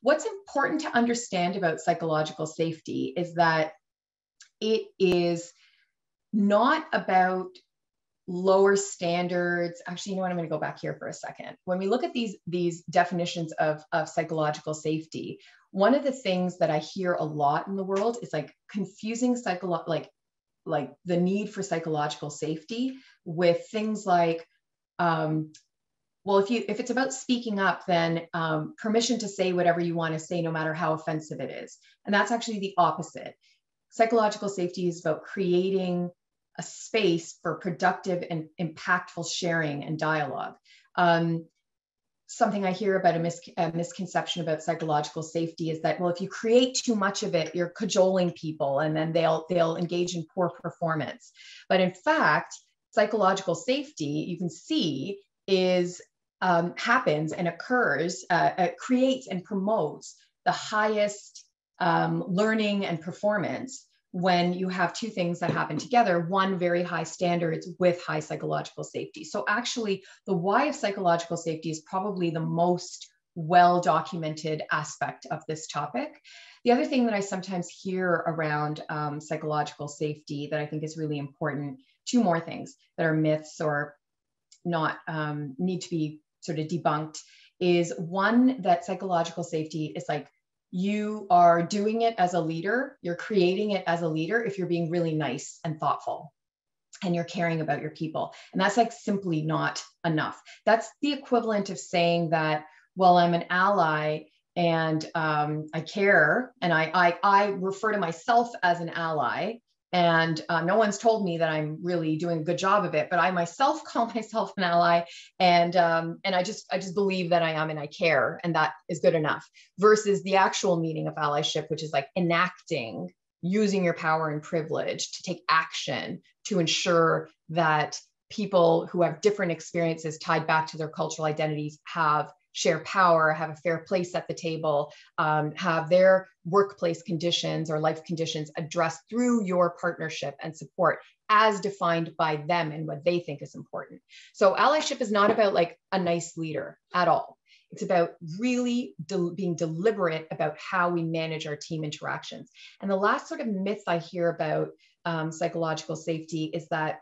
What's important to understand about psychological safety is that it is not about lower standards. Actually, you know what? I'm going to go back here for a second. When we look at these definitions of psychological safety, one of the things that I hear a lot in the world is like confusing like the need for psychological safety with things like, well, if it's about speaking up, then permission to say whatever you want to say, no matter how offensive it is. And that's actually the opposite. Psychological safety is about creating a space for productive and impactful sharing and dialogue. Something I hear about a misconception about psychological safety is that, well, if you create too much of it, you're cajoling people and then they'll engage in poor performance. But in fact, psychological safety, you can see, is happens and occurs, creates and promotes the highest learning and performance when you have two things that happen together. One, very high standards with high psychological safety. So actually, the why of psychological safety is probably the most well-documented aspect of this topic. The other thing that I sometimes hear around psychological safety that I think is really important, two more things that are myths or not need to be sort of debunked, is one, that psychological safety is like, you are doing it as a leader, you're creating it as a leader if you're being really nice and thoughtful and you're caring about your people. And that's like simply not enough. That's the equivalent of saying that, well, I'm an ally and I care and I refer to myself as an ally. And no one's told me that I'm really doing a good job of it, but I myself call myself an ally, and I just believe that I am and I care, and that is good enough. Versus the actual meaning of allyship, which is like enacting, using your power and privilege to take action to ensure that people who have different experiences tied back to their cultural identities share power, have a fair place at the table, have their workplace conditions or life conditions addressed through your partnership and support as defined by them and what they think is important. So allyship is not about like a nice leader at all. It's about really being deliberate about how we manage our team interactions. And the last sort of myth I hear about psychological safety is that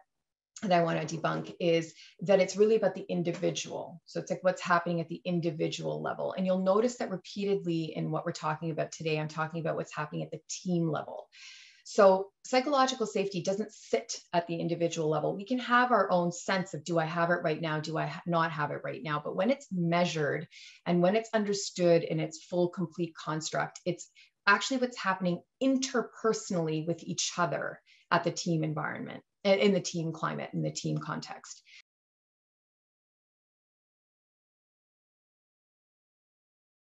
I want to debunk is that it's really about the individual. So it's like what's happening at the individual level. And you'll notice that repeatedly in what we're talking about today, I'm talking about what's happening at the team level. So psychological safety doesn't sit at the individual level. We can have our own sense of, do I have it right now? Do I not have it right now? But when it's measured and when it's understood in its full, complete construct, it's actually what's happening interpersonally with each other at the team environment, in the team climate, in the team context.